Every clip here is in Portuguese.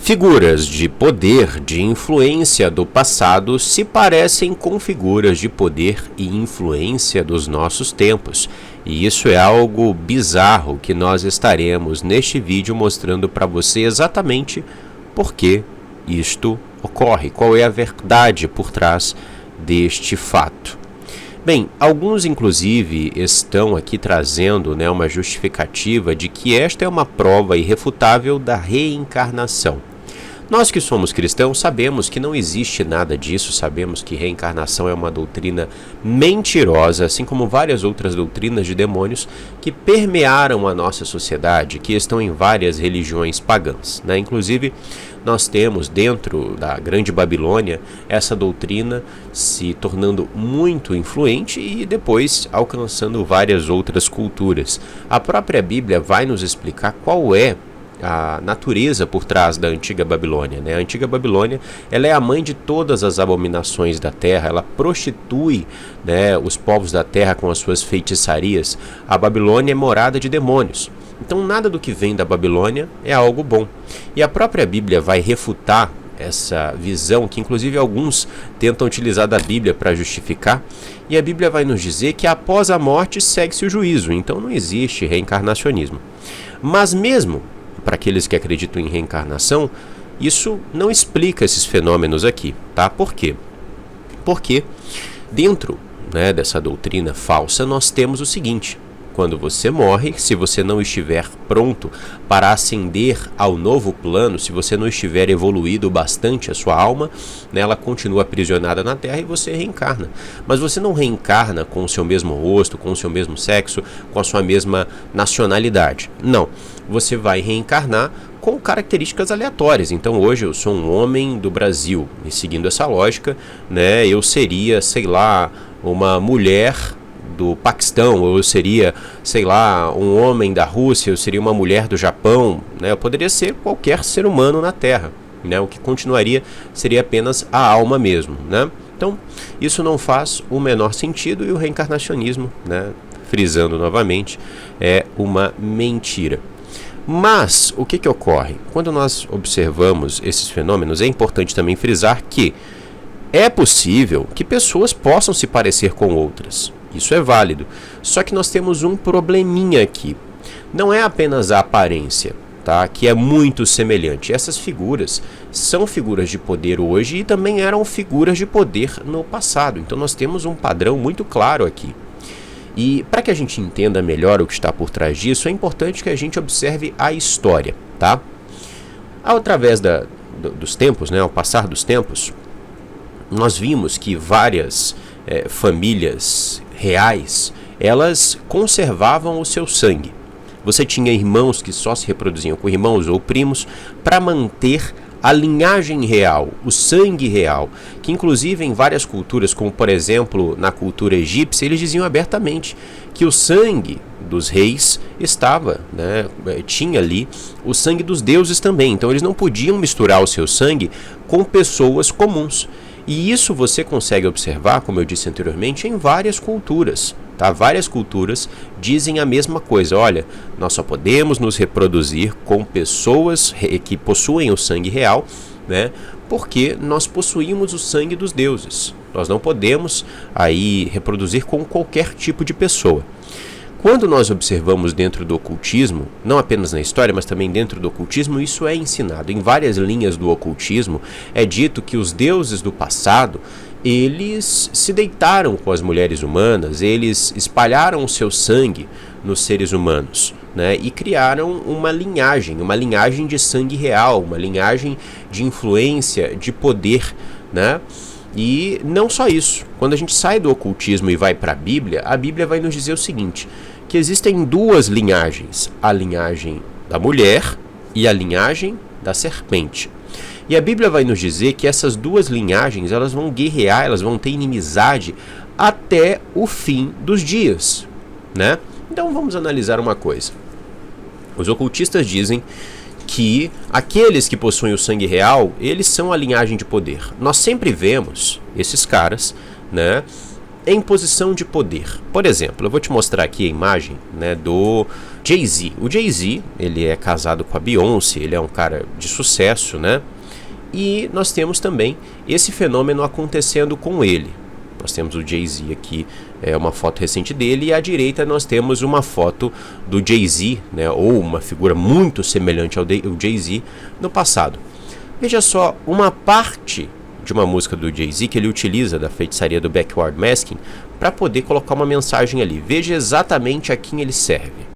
Figuras de poder, de influência do passado se parecem com figuras de poder e influência dos nossos tempos. E isso é algo bizarro que nós estaremos neste vídeo mostrando para você exatamente por que isto ocorre, qual é a verdade por trás deste fato. Bem, alguns inclusive estão aqui trazendo uma justificativa de que esta é uma prova irrefutável da reencarnação. Nós que somos cristãos sabemos que não existe nada disso, sabemos que reencarnação é uma doutrina mentirosa, assim como várias outras doutrinas de demônios que permearam a nossa sociedade, que estão em várias religiões pagãs, Inclusive, nós temos dentro da Grande Babilônia essa doutrina se tornando muito influente e depois alcançando várias outras culturas. A própria Bíblia vai nos explicar qual é a natureza por trás da Antiga Babilônia. A Antiga Babilônia ela é a mãe de todas as abominações da terra, ela prostitui os povos da terra com as suas feitiçarias. A Babilônia é morada de demônios. Então nada do que vem da Babilônia é algo bom. E a própria Bíblia vai refutar essa visão, que inclusive alguns tentam utilizar da Bíblia para justificar, e a Bíblia vai nos dizer que após a morte segue-se o juízo, então não existe reencarnacionismo. Mas mesmo para aqueles que acreditam em reencarnação, isso não explica esses fenômenos aqui, tá? Por quê? Porque dentro dessa doutrina falsa nós temos o seguinte: quando você morre, se você não estiver pronto para ascender ao novo plano, se você não estiver evoluído bastante a sua alma, ela continua aprisionada na Terra e você reencarna. Mas você não reencarna com o seu mesmo rosto, com o seu mesmo sexo, com a sua mesma nacionalidade. Não. Você vai reencarnar com características aleatórias. Então hoje eu sou um homem do Brasil, e seguindo essa lógica, eu seria, uma mulher do Paquistão, ou eu seria, um homem da Rússia, eu seria uma mulher do Japão, eu poderia ser qualquer ser humano na Terra, o que continuaria seria apenas a alma mesmo, Então, isso não faz o menor sentido e o reencarnacionismo, frisando novamente, é uma mentira. Mas, o que ocorre? Quando nós observamos esses fenômenos, é importante também frisar que é possível que pessoas possam se parecer com outras. Isso é válido. Só que nós temos um probleminha aqui. Não é apenas a aparência, que é muito semelhante. Essas figuras são figuras de poder hoje e também eram figuras de poder no passado. Então nós temos um padrão muito claro aqui. E para que a gente entenda melhor o que está por trás disso, é importante que a gente observe a história, Através dos tempos, ao passar dos tempos, nós vimos que várias famílias reais, elas conservavam o seu sangue. Você tinha irmãos que só se reproduziam com irmãos ou primos para manter a linhagem real, o sangue real, que inclusive em várias culturas, como por exemplo na cultura egípcia, eles diziam abertamente que o sangue dos reis estava, tinha ali o sangue dos deuses também, então eles não podiam misturar o seu sangue com pessoas comuns. E isso você consegue observar, como eu disse anteriormente, em várias culturas. Várias culturas dizem a mesma coisa. Olha, nós só podemos nos reproduzir com pessoas que possuem o sangue real, porque nós possuímos o sangue dos deuses. Nós não podemos aí reproduzir com qualquer tipo de pessoa. Quando nós observamos dentro do ocultismo, não apenas na história, mas também dentro do ocultismo, isso é ensinado. Em várias linhas do ocultismo é dito que os deuses do passado, eles se deitaram com as mulheres humanas, eles espalharam o seu sangue nos seres humanos, e criaram uma linhagem de sangue real, uma linhagem de influência, de poder, E não só isso, quando a gente sai do ocultismo e vai para a Bíblia vai nos dizer o seguinte, que existem duas linhagens, a linhagem da mulher e a linhagem da serpente. E a Bíblia vai nos dizer que essas duas linhagens, elas vão guerrear, elas vão ter inimizade até o fim dos dias, Então vamos analisar uma coisa. Os ocultistas dizem que aqueles que possuem o sangue real, eles são a linhagem de poder. Nós sempre vemos esses caras, em posição de poder. Por exemplo, eu vou te mostrar aqui a imagem, Jay-Z. O Jay-Z, ele é casado com a Beyoncé, ele é um cara de sucesso, né? E nós temos também esse fenômeno acontecendo com ele. Nós temos o Jay-Z aqui, uma foto recente dele, e à direita nós temos uma foto do Jay-Z, né, ou uma figura muito semelhante ao Jay-Z no passado. Veja só, uma parte de uma música do Jay-Z que ele utiliza da feitiçaria do Backward Masking para poder colocar uma mensagem ali. Veja exatamente a quem ele serve.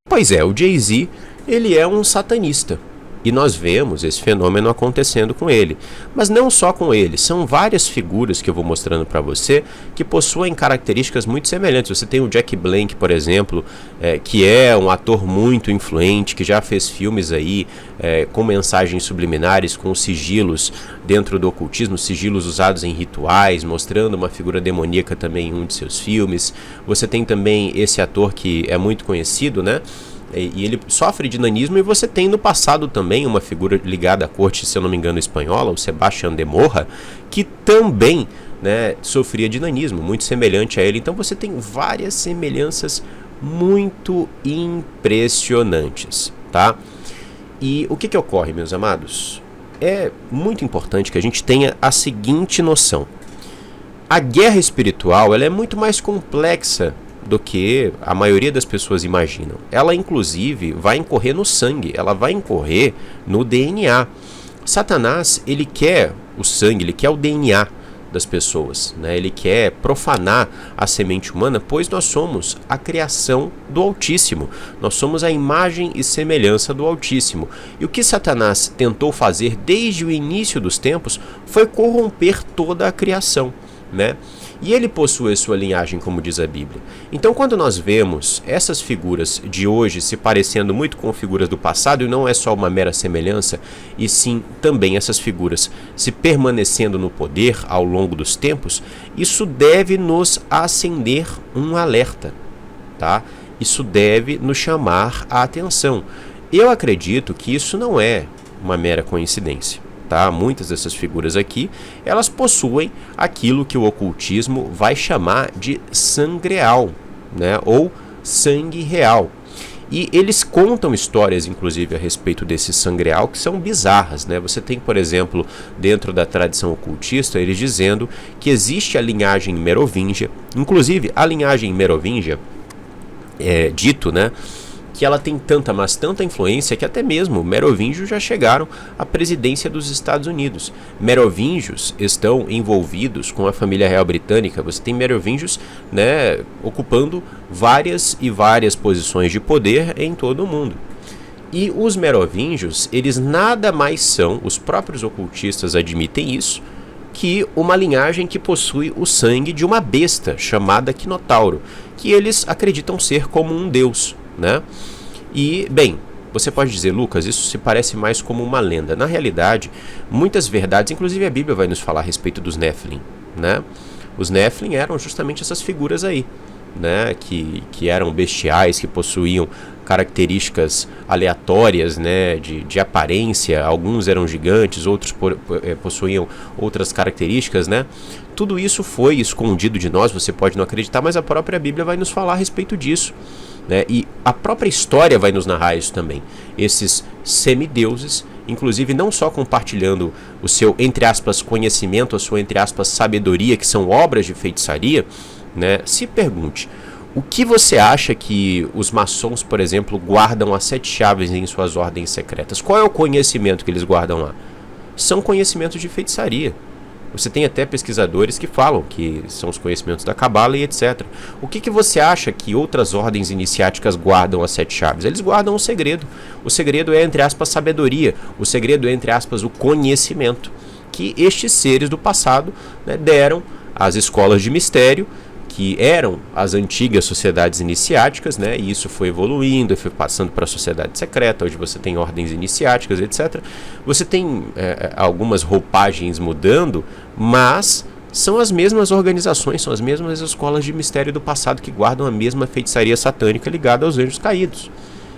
Pois é, o Jay-Z, ele é um satanista. E nós vemos esse fenômeno acontecendo com ele. Mas não só com ele, são várias figuras que eu vou mostrando para você que possuem características muito semelhantes. Você tem o Jack Blank, por exemplo, que é um ator muito influente, que já fez filmes aí com mensagens subliminares, com sigilos dentro do ocultismo, sigilos usados em rituais, mostrando uma figura demoníaca também em um de seus filmes. Você tem também esse ator que é muito conhecido, né? E ele sofre de nanismo, e você tem no passado também uma figura ligada à corte, se eu não me engano, espanhola, o Sebastián de Morra, que também, né, sofria de nanismo, muito semelhante a ele. Então você tem várias semelhanças muito impressionantes, tá? E o que ocorre, meus amados? É muito importante que a gente tenha a seguinte noção. A guerra espiritual, ela é muito mais complexa do que a maioria das pessoas imaginam. Ela, inclusive, vai incorrer no sangue, ela vai incorrer no DNA. Satanás, ele quer o sangue, ele quer o DNA das pessoas, né? Ele quer profanar a semente humana, pois nós somos a criação do Altíssimo. Nós somos a imagem e semelhança do Altíssimo. E o que Satanás tentou fazer desde o início dos tempos foi corromper toda a criação, né? E ele possui sua linhagem, como diz a Bíblia. Então, quando nós vemos essas figuras de hoje se parecendo muito com figuras do passado, e não é só uma mera semelhança, e sim também essas figuras se permanecendo no poder ao longo dos tempos, isso deve nos acender um alerta, tá? Isso deve nos chamar a atenção. Eu acredito que isso não é uma mera coincidência. Tá? Muitas dessas figuras aqui, elas possuem aquilo que o ocultismo vai chamar de sangreal, né? Ou sangue real. E eles contam histórias, inclusive, a respeito desse sangreal, que são bizarras, né? Você tem, por exemplo, dentro da tradição ocultista, eles dizendo que existe a linhagem merovíngia. Inclusive, a linhagem merovíngia é dito, né, que ela tem tanta, mas tanta influência, que até mesmo merovingios já chegaram à presidência dos Estados Unidos. Merovingios estão envolvidos com a família real britânica. Você tem merovingios, né, ocupando várias e várias posições de poder em todo o mundo. E os merovingios, eles nada mais são, os próprios ocultistas admitem isso, que uma linhagem que possui o sangue de uma besta chamada Quinotauro, que eles acreditam ser como um deus, né? E, bem, você pode dizer, Lucas, isso se parece mais como uma lenda. Na realidade, muitas verdades, inclusive a Bíblia vai nos falar a respeito dos Nephilim, né? Os Nephilim eram justamente essas figuras aí, né? Que eram bestiais, que possuíam características aleatórias, né? De aparência. Alguns eram gigantes, outros possuíam outras características, né? Tudo isso foi escondido de nós, você pode não acreditar, mas a própria Bíblia vai nos falar a respeito disso, né? E a própria história vai nos narrar isso também. Esses semideuses, inclusive não só compartilhando o seu, entre aspas, conhecimento, a sua, entre aspas, sabedoria, que são obras de feitiçaria, né? Se pergunte, o que você acha que os maçons, por exemplo, guardam as 7 chaves em suas ordens secretas? Qual é o conhecimento que eles guardam lá? São conhecimentos de feitiçaria. Você tem até pesquisadores que falam que são os conhecimentos da Cabala e etc. O que você acha que outras ordens iniciáticas guardam as 7 chaves? Eles guardam o segredo. O segredo é, entre aspas, sabedoria. O segredo é, entre aspas, o conhecimento que estes seres do passado, né, deram às escolas de mistério, que eram as antigas sociedades iniciáticas, né, e isso foi evoluindo, foi passando para a sociedade secreta. Hoje você tem ordens iniciáticas, etc. Você tem algumas roupagens mudando, mas são as mesmas organizações, são as mesmas escolas de mistério do passado que guardam a mesma feitiçaria satânica ligada aos anjos caídos.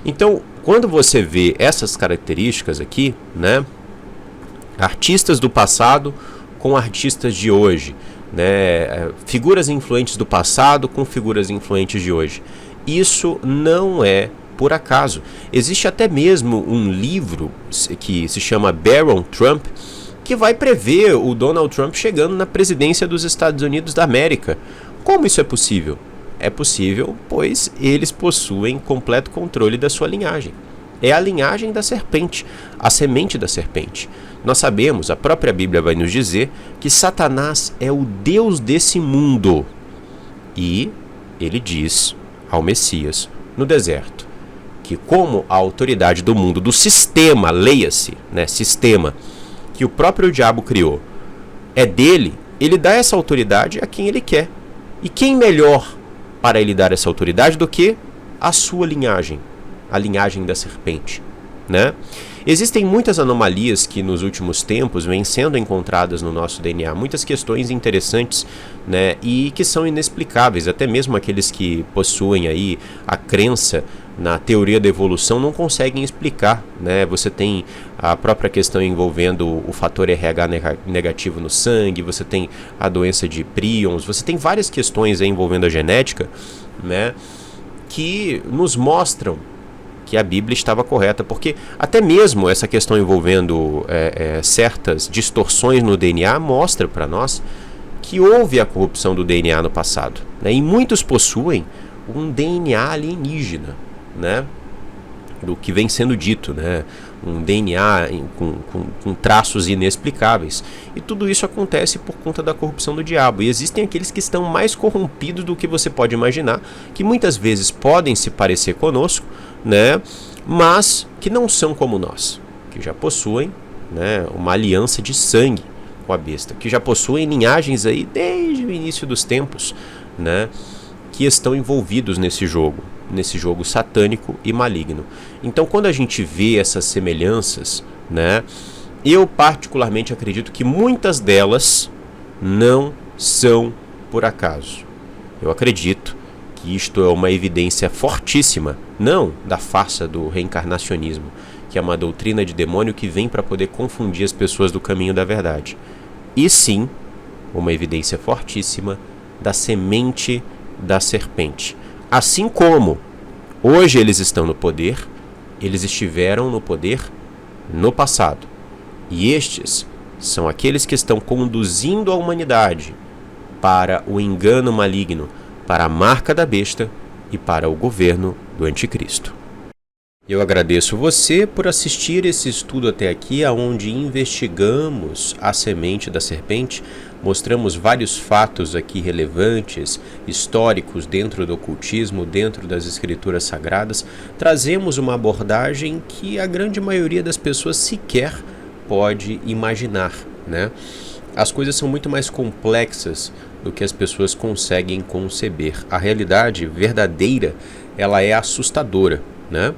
Então, quando você vê essas características aqui, né, artistas do passado com artistas de hoje, né, figuras influentes do passado com figuras influentes de hoje, isso não é por acaso. Existe até mesmo um livro que se chama Baron Trump, que vai prever o Donald Trump chegando na presidência dos Estados Unidos da América. Como isso é possível? É possível, pois eles possuem completo controle da sua linhagem. É a linhagem da serpente, a semente da serpente. Nós sabemos, a própria Bíblia vai nos dizer, que Satanás é o Deus desse mundo. E ele diz ao Messias, no deserto, que como a autoridade do mundo, do sistema, leia-se, né, sistema, que o próprio diabo criou, é dele, ele dá essa autoridade a quem ele quer. E quem melhor para ele dar essa autoridade do que a sua linhagem, a linhagem da serpente, né? Existem muitas anomalias que nos últimos tempos vêm sendo encontradas no nosso DNA, muitas questões interessantes, né, e que são inexplicáveis. Até mesmo aqueles que possuem aí a crença na teoria da evolução não conseguem explicar, né? Você tem a própria questão envolvendo o fator RH negativo no sangue, você tem a doença de prions, você tem várias questões aí envolvendo a genética, né, que nos mostram que a Bíblia estava correta, porque até mesmo essa questão envolvendo certas distorções no DNA mostra para nós que houve a corrupção do DNA no passado, né? E muitos possuem um DNA alienígena, né? Do que vem sendo dito, né? Um DNA com traços inexplicáveis. E tudo isso acontece por conta da corrupção do diabo. E existem aqueles que estão mais corrompidos do que você pode imaginar, que muitas vezes podem se parecer conosco, né? Mas que não são como nós, que já possuem, né, uma aliança de sangue com a besta, que já possuem linhagens aí desde o início dos tempos, né, que estão envolvidos nesse jogo satânico e maligno. Então, quando a gente vê essas semelhanças, né, eu particularmente acredito que muitas delas não são por acaso. Eu acredito que isto é uma evidência fortíssima, não da farsa do reencarnacionismo, que é uma doutrina de demônio que vem para poder confundir as pessoas do caminho da verdade, e sim uma evidência fortíssima da semente da serpente. Assim como hoje eles estão no poder, eles estiveram no poder no passado. E estes são aqueles que estão conduzindo a humanidade para o engano maligno, para a marca da besta e para o governo do anticristo. Eu agradeço você por assistir esse estudo até aqui, onde investigamos a semente da serpente, mostramos vários fatos aqui relevantes, históricos dentro do ocultismo, dentro das escrituras sagradas, trazemos uma abordagem que a grande maioria das pessoas sequer pode imaginar, né? As coisas são muito mais complexas do que as pessoas conseguem conceber. A realidade verdadeira, ela é assustadora, né?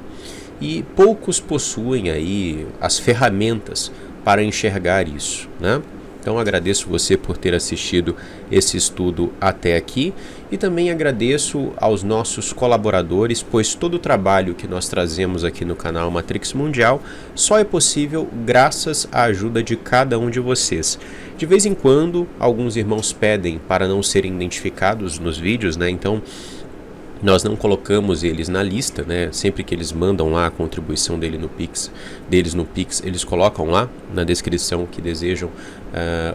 E poucos possuem aí as ferramentas para enxergar isso, né? Então agradeço você por ter assistido esse estudo até aqui e também agradeço aos nossos colaboradores, pois todo o trabalho que nós trazemos aqui no canal Matrix Mundial só é possível graças à ajuda de cada um de vocês. De vez em quando, alguns irmãos pedem para não serem identificados nos vídeos, né? Então nós não colocamos eles na lista, né? Sempre que eles mandam lá a contribuição deles no Pix, eles colocam lá na descrição que desejam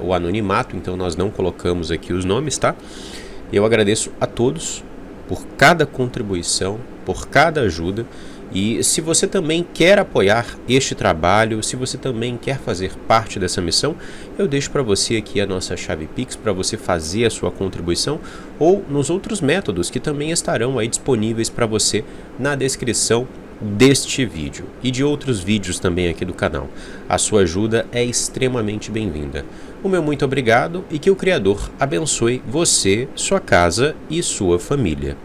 o anonimato, então nós não colocamos aqui os nomes, tá? Eu agradeço a todos por cada contribuição, por cada ajuda. E se você também quer apoiar este trabalho, se você também quer fazer parte dessa missão, eu deixo para você aqui a nossa chave Pix para você fazer a sua contribuição, ou nos outros métodos que também estarão aí disponíveis para você na descrição deste vídeo e de outros vídeos também aqui do canal. A sua ajuda é extremamente bem-vinda. O meu muito obrigado e que o Criador abençoe você, sua casa e sua família.